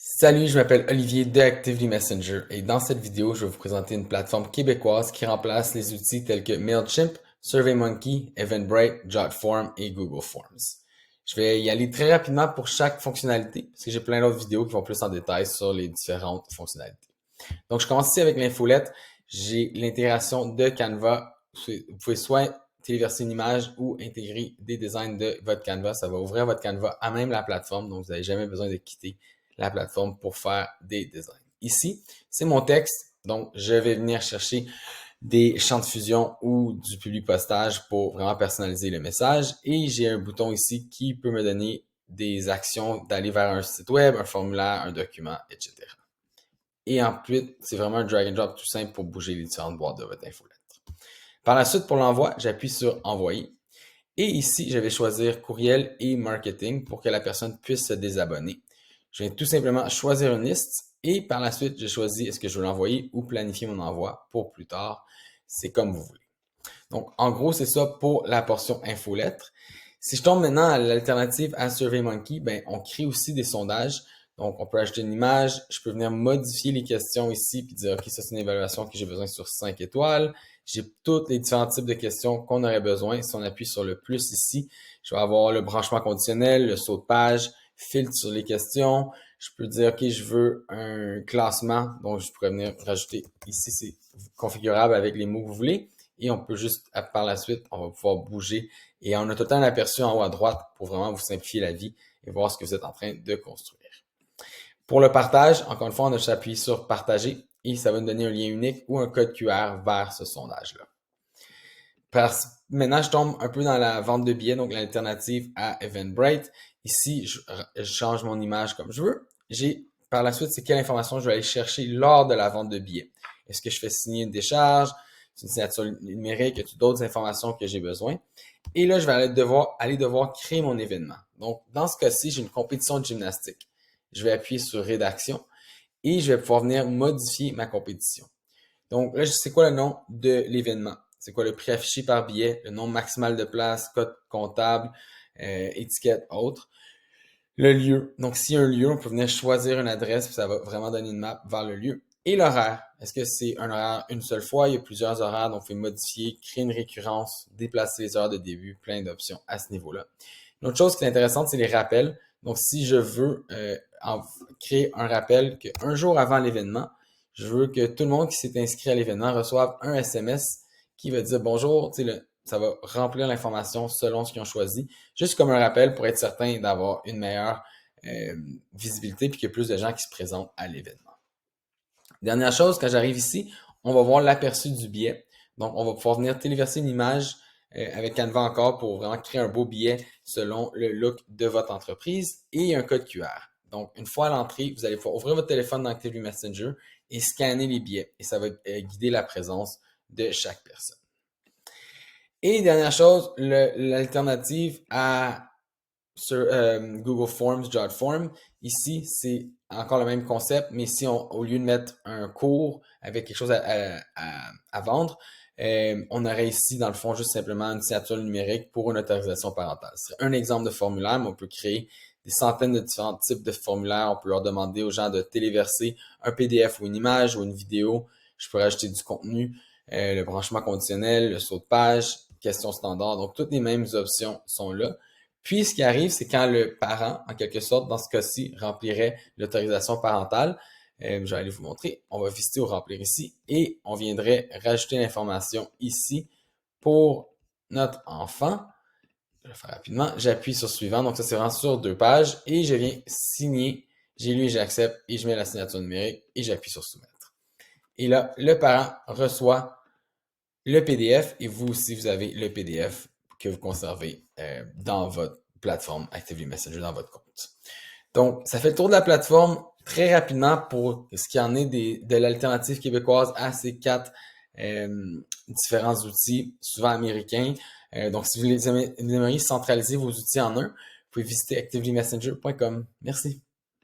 Salut, je m'appelle Olivier de Actively Messenger et dans cette vidéo, je vais vous présenter une plateforme québécoise qui remplace les outils tels que Mailchimp, SurveyMonkey, Eventbrite, Jotform et Google Forms. Je vais y aller très rapidement pour chaque fonctionnalité parce que j'ai plein d'autres vidéos qui vont plus en détail sur les différentes fonctionnalités. Donc, je commence ici avec l'infolette. J'ai l'intégration de Canva. Vous pouvez soit téléverser une image ou intégrer des designs de votre Canva. Ça va ouvrir votre Canva à même la plateforme, donc vous n'avez jamais besoin de quitter la plateforme pour faire des designs. Ici, c'est mon texte, donc je vais venir chercher des champs de fusion ou du public postage pour vraiment personnaliser le message. Et j'ai un bouton ici qui peut me donner des actions d'aller vers un site web, un formulaire, un document, etc. Et ensuite, c'est vraiment un drag and drop tout simple pour bouger les différentes boîtes de votre infolettre. Par la suite, pour l'envoi, j'appuie sur envoyer. Et ici, je vais choisir courriel et marketing pour que la personne puisse se désabonner. Je vais tout simplement choisir une liste et par la suite, je choisis est-ce que je veux l'envoyer ou planifier mon envoi pour plus tard. C'est comme vous voulez. Donc, en gros, c'est ça pour la portion infolettre. Si je tombe maintenant à l'alternative à SurveyMonkey, ben, on crée aussi des sondages. Donc, on peut ajouter une image. Je peux venir modifier les questions ici puis dire, OK, ça, c'est une évaluation que j'ai besoin sur 5 étoiles. J'ai tous les différents types de questions qu'on aurait besoin. Si on appuie sur le plus ici, je vais avoir le branchement conditionnel, le saut de page, filtre sur les questions. Je peux dire, OK, je veux un classement. Donc, je pourrais venir rajouter ici, c'est configurable avec les mots que vous voulez. Et on peut juste, par la suite, on va pouvoir bouger. Et on a tout le temps un aperçu en haut à droite pour vraiment vous simplifier la vie et voir ce que vous êtes en train de construire. Pour le partage, encore une fois, on a juste appuyé sur partager et ça va nous donner un lien unique ou un code QR vers ce sondage-là. Maintenant, je tombe un peu dans la vente de billets, donc l'alternative à Eventbrite. Ici, je change mon image comme je veux. Par la suite, c'est quelle information je vais aller chercher lors de la vente de billets. Est-ce que je fais signer une décharge, une signature numérique, y a-t-il d'autres informations que j'ai besoin? Et là, je vais aller devoir créer mon événement. Donc, dans ce cas-ci, j'ai une compétition de gymnastique. Je vais appuyer sur rédaction et je vais pouvoir venir modifier ma compétition. Donc là, c'est quoi le nom de l'événement? C'est quoi le prix affiché par billet, le nombre maximal de places, code comptable, étiquette, autre. Le lieu. Donc, s'il y a un lieu, on peut venir choisir une adresse, puis ça va vraiment donner une map vers le lieu. Et l'horaire. Est-ce que c'est un horaire une seule fois? Il y a plusieurs horaires, donc vous pouvez modifier, créer une récurrence, déplacer les heures de début, plein d'options à ce niveau-là. Une autre chose qui est intéressante, c'est les rappels. Donc, si je veux créer un rappel qu'un jour avant l'événement, je veux que tout le monde qui s'est inscrit à l'événement reçoive un SMS qui va dire bonjour, ça va remplir l'information selon ce qu'ils ont choisi, juste comme un rappel pour être certain d'avoir une meilleure visibilité puis qu'il y a plus de gens qui se présentent à l'événement. Dernière chose, quand j'arrive ici, on va voir l'aperçu du billet. Donc, on va pouvoir venir téléverser une image avec Canva encore pour vraiment créer un beau billet selon le look de votre entreprise et un code QR. Donc, une fois à l'entrée, vous allez pouvoir ouvrir votre téléphone dans Actively Messenger et scanner les billets et ça va guider la présence de chaque personne. Et dernière chose, l'alternative à sur Google Forms, Jotform, ici, c'est encore le même concept, mais si au lieu de mettre un cours avec quelque chose à vendre, on aurait ici, dans le fond, juste simplement une signature numérique pour une autorisation parentale. C'est un exemple de formulaire, mais on peut créer des centaines de différents types de formulaires. On peut leur demander aux gens de téléverser un PDF ou une image ou une vidéo. Je peux rajouter du contenu, le branchement conditionnel, le saut de page, questions standards. Donc, toutes les mêmes options sont là. Puis, ce qui arrive, c'est quand le parent, en quelque sorte, dans ce cas-ci, remplirait l'autorisation parentale, je vais aller vous montrer, on va visiter ou remplir ici, et on viendrait rajouter l'information ici pour notre enfant. Je vais le faire rapidement, j'appuie sur suivant, donc ça c'est vraiment sur 2 pages, et je viens signer, j'ai lu et j'accepte, et je mets la signature numérique, et j'appuie sur soumettre. Et là, le parent reçoit le PDF, et vous aussi, vous avez le PDF que vous conservez dans votre plateforme Actively Messenger, dans votre compte. Donc, ça fait le tour de la plateforme très rapidement pour ce qui en est de l'alternative québécoise à ces 4 différents outils, souvent américains. Donc, si vous aimeriez centraliser vos outils en un, vous pouvez visiter activelymessenger.com. Merci.